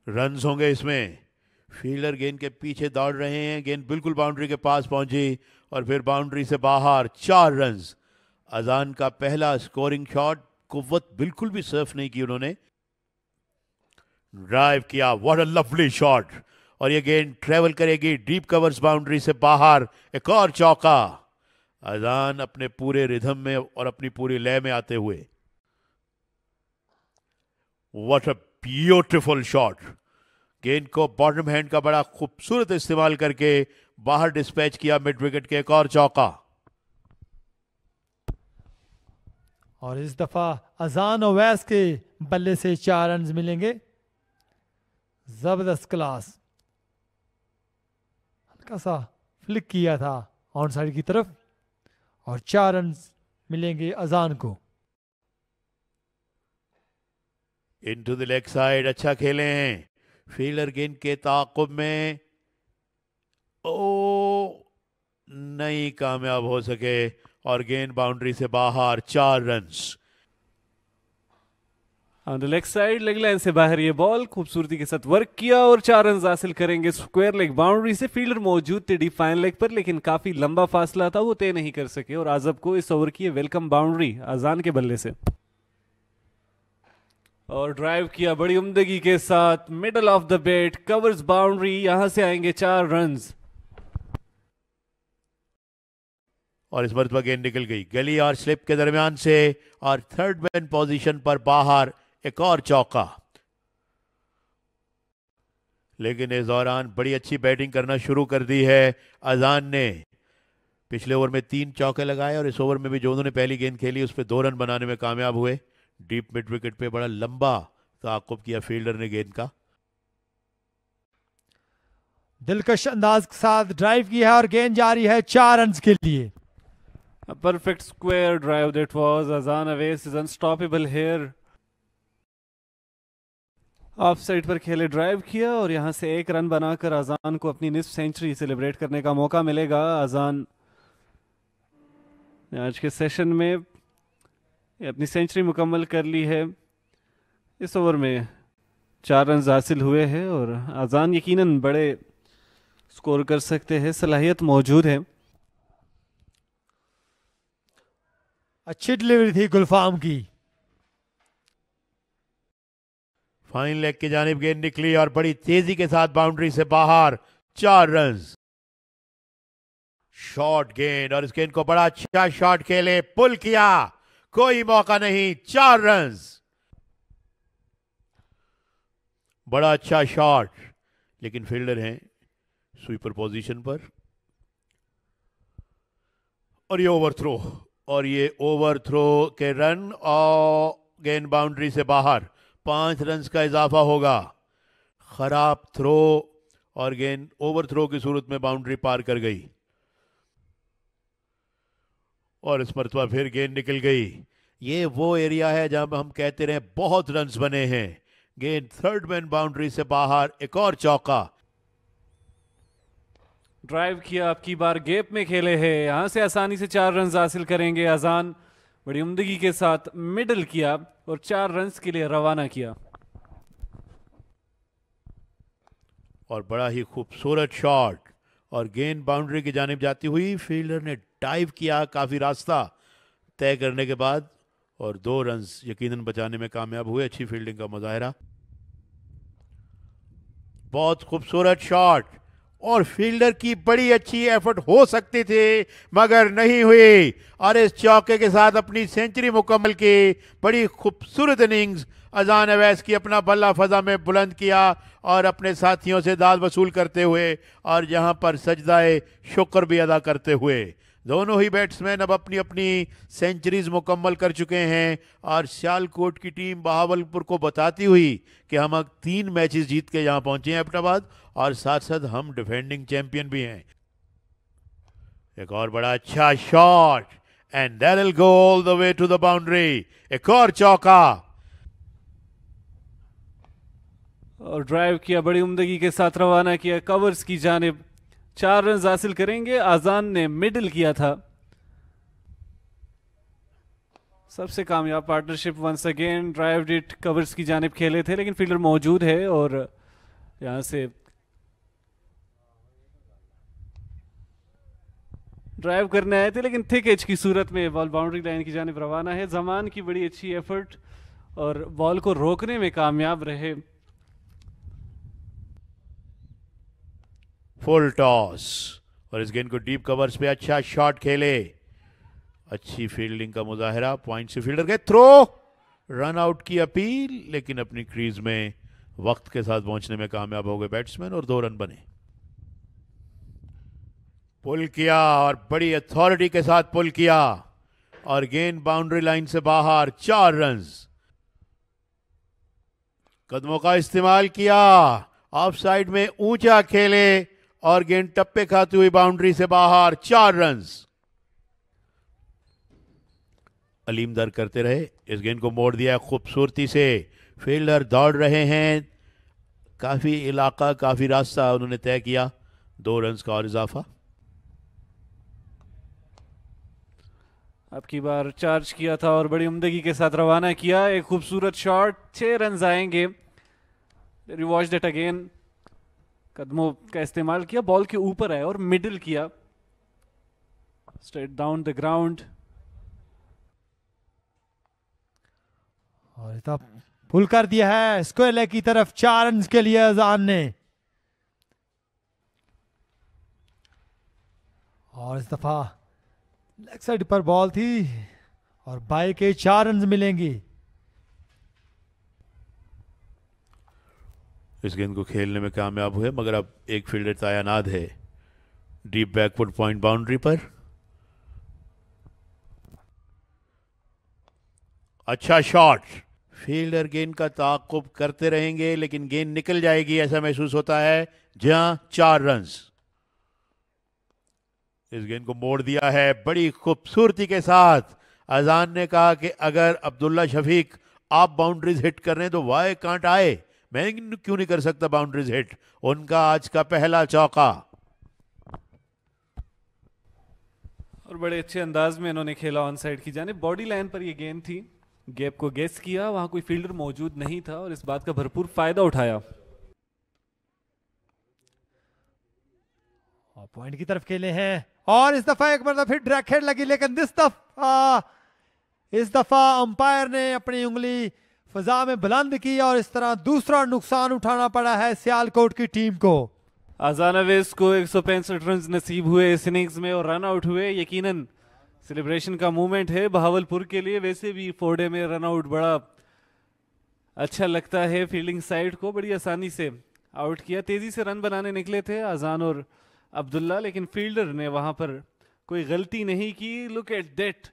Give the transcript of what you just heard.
Runs होंगे इसमें। Fielder गेंद के पीछे दौड़ रहे हैं, गेंद बिल्कुल बाउंड्री के पास पहुंची और फिर बाउंड्री से बाहर, 4 रन्स। अजान का पहला स्कोरिंग शॉट, कुव्वत बिल्कुल भी सर्फ नहीं की उन्होंने, ड्राइव किया, व्हाट अ लवली शॉट। और ये गेंद ट्रेवल करेगी डीप कवर्स बाउंड्री से बाहर, एक और चौका। अजान अपने पूरे रिदम में और अपनी पूरी लय में आते हुए, व्हाट अ ब्यूटीफुल शॉट। गेंद को बॉटम हैंड का बड़ा खूबसूरत इस्तेमाल करके बाहर डिस्पैच किया मिड विकेट के, एक और चौका। और इस दफा अजान ओवैस के बल्ले से 4 रन मिलेंगे। जबरदस्त क्लास, हल्का सा फ्लिक किया था ऑन साइड की तरफ और 4 रन मिलेंगे अजान को। इनटू द लेग साइड, अच्छा खेले हैं। फील्डर गेंद के ताक़ुब में, ओ नहीं कामयाब हो सके और गेंद बाउंड्री से बाहर, 4 runs. On the leg side, leg line से बाहर ये बॉल खूबसूरती के साथ वर्क किया और 4 रन हासिल करेंगे स्क्वायर लेग बाउंड्री से। फील्डर मौजूद थे डीप फाइन लेग पर, लेकिन काफी लंबा फासला था, वो तय नहीं कर सके और आजब को इस ओवर की वेलकम बाउंड्री अजान के बल्ले से। और ड्राइव किया बड़ी उम्दगी के साथ, middle of the bat, covers boundary, यहां से आएंगे 4 रन्स। और इस मरतबा गेंद निकल गई गली और स्लिप के दरमियान से और थर्ड मैन पोजीशन पर बाहर, एक और चौका। लेकिन इस दौरान बड़ी अच्छी बैटिंग करना शुरू कर दी है अजान ने। पिछले ओवर में 3 चौके लगाए और इस ओवर में भी जो उन्होंने पहली गेंद खेली उस पर 2 रन बनाने में कामयाब हुए। डीप मिड विकेट पे बड़ा लंबा ताक़ुब किया फील्डर ने गेंद का। दिलकश अंदाज के साथ ड्राइव की है और गेंद जा रही है 4 रन के लिए। A perfect square drive that was. Azan Awais is unstoppable here. Of side पर खेले ड्राइव किया और यहां से 1 रन बनाकर अजान को अपनी निस्फ सेंचुरी सेलिब्रेट करने का मौका मिलेगा। अजान ने आज के सेशन में अपनी सेंचुरी मुकम्मल कर ली है। इस ओवर में 4 रन हासिल हुए हैं और अजान यकीनन बड़े स्कोर कर सकते हैं, सलाहियत मौजूद है। अच्छी डिलीवरी थी गुलफाम की। फाइन लेग की जानिब गेंद निकली और बड़ी तेजी के साथ बाउंड्री से बाहर, 4 रन। शॉर्ट गेंद और इस गेंद को बड़ा अच्छा शॉट खेले, पुल किया, कोई मौका नहीं, 4 रन। बड़ा अच्छा शॉट, लेकिन फील्डर हैं स्वीपर पोजीशन पर और ये ओवरथ्रो, और ये ओवरथ्रो के रन और गेंद बाउंड्री से बाहर, 5 रन का इजाफा होगा। खराब थ्रो और गेंद ओवरथ्रो की सूरत में बाउंड्री पार कर गई और इस मरतबा फिर गेंद निकल गई। ये वो एरिया है जहां हम कहते रहे बहुत रन्स बने हैं। गेंद थर्ड मैन बाउंड्री से बाहर, एक और चौका। ड्राइव किया, आपकी बार गैप में खेले हैं, यहां से आसानी से 4 रन हासिल करेंगे अजान। बड़ी उम्दगी के साथ मिडल किया और 4 रन के लिए रवाना किया। और बड़ा ही खूबसूरत शॉट और गेंद बाउंड्री की जानिब जाती हुई फील्डर ने डाइव किया काफी रास्ता तय करने के बाद और 2 रन यकीनन बचाने में कामयाब हुए। अच्छी फील्डिंग का मुजाहरा, बहुत खूबसूरत शॉट और फील्डर की बड़ी अच्छी एफर्ट हो सकती थी मगर नहीं हुई और इस चौके के साथ अपनी सेंचुरी मुकम्मल की। बड़ी खूबसूरत इनिंग्स अजान अवैस की, अपना बल्ला फजा में बुलंद किया और अपने साथियों से दाद वसूल करते हुए और जहां पर सजदाए शुक्र भी अदा करते हुए। दोनों ही बैट्समैन अब अपनी अपनी सेंचुरीज मुकम्मल कर चुके हैं और सियालकोट की टीम बहावलपुर को बताती हुई कि हम 3 मैचेस जीत के यहाँ पहुंचे हैं एबटाबाद और साथ साथ हम डिफेंडिंग चैंपियन भी हैं। एक और बड़ा अच्छा shot and that will go all the way to the boundary, एक और चौका। और ड्राइव किया, बड़ी उम्दगी के साथ रवाना किया कवर्स की जानिब। 4 रन हासिल करेंगे। आजान ने मिडिल किया था। सबसे कामयाब पार्टनरशिप वंस अगेन। ड्राइव डिट कवर्स की जानिब खेले थे लेकिन फील्डर मौजूद है और यहां से ड्राइव करने आए थे, लेकिन थिक एज की सूरत में बॉल बाउंड्री लाइन की जानिब रवाना है। जमान की बड़ी अच्छी एफर्ट और बॉल को रोकने में कामयाब रहे। फुल टॉस और इस गेंद को डीप कवर्स पे अच्छा शॉट खेले, अच्छी फील्डिंग का मुजाहरा, पॉइंट से फील्डर गए, थ्रो, रन आउट की अपील, लेकिन अपनी क्रीज में वक्त के साथ पहुंचने में कामयाब हो गए बैट्समैन और 2 रन बने। पुल किया और बड़ी अथॉरिटी के साथ पुल किया और गेंद बाउंड्री लाइन से बाहर, 4 रन। कदमों का इस्तेमाल किया, ऑफ साइड में ऊंचा खेले और गेंद टप्पे खाती हुई बाउंड्री से बाहर, 4 रन। अलीम दर करते रहे, इस गेंद को मोड़ दिया खूबसूरती से, फील्डर दौड़ रहे हैं, काफी इलाका काफी रास्ता उन्होंने तय किया, 2 रन का और इजाफा। अब की बार चार्ज किया था और बड़ी उम्दगी के साथ रवाना किया, एक खूबसूरत शॉट, 6 रन आएंगे। रिवॉच दैट अगेन, कदमों का इस्तेमाल किया, बॉल के ऊपर आया और मिडिल किया, स्ट्रेट डाउन द ग्राउंड। और तब पुल कर दिया है स्क्वायर लेग की तरफ, 4 रन के लिए अजान ने। और इस दफा लेग साइड पर बॉल थी और बाई के 4 रन मिलेंगी। इस गेंद को खेलने में कामयाब हुए, मगर अब एक फील्डर तैनात है डीप बैकवर्ड पॉइंट बाउंड्री पर। अच्छा शॉट, फील्डर गेंद का ताक़ुब करते रहेंगे लेकिन गेंद निकल जाएगी ऐसा महसूस होता है, जहां 4 रन। इस गेंद को मोड़ दिया है बड़ी खूबसूरती के साथ। अजान ने कहा कि अगर अब्दुल्ला शफीक आप बाउंड्रीज हिट कर रहे हैं तो वाई कांट आए, मैं क्यों नहीं कर सकता बाउंड्रीज हिट। उनका आज का पहला चौका और बड़े अच्छे अंदाज में इन्होंने खेला ऑन साइड की जानिब। बॉडी लाइन पर ये गेंद थी, गैप को गेस किया, वहां कोई फील्डर मौजूद नहीं था और इस बात का भरपूर फायदा उठाया। और पॉइंट की तरफ खेले हैं और इस दफा एक मतलब फिर ड्रैग हेड लगी, लेकिन इस दफा अंपायर ने अपनी उंगली फजा में बुलंद की और इस तरह दूसरा नुकसान उठाना पड़ा है सियालकोट की टीम को। आजान अवैस को 165 रन नसीब हुए इस इनिंग्स में और रन आउट हुए। यकीनन सेलिब्रेशन का मूवमेंट है बहावलपुर के लिए। वैसे भी फोर्डे में रन आउट बड़ा अच्छा लगता है, फील्डिंग साइड को बड़ी आसानी से आउट किया। तेजी से रन बनाने निकले थे आजान और अब्दुल्ला, लेकिन फील्डर ने वहां पर कोई गलती नहीं की। Look at that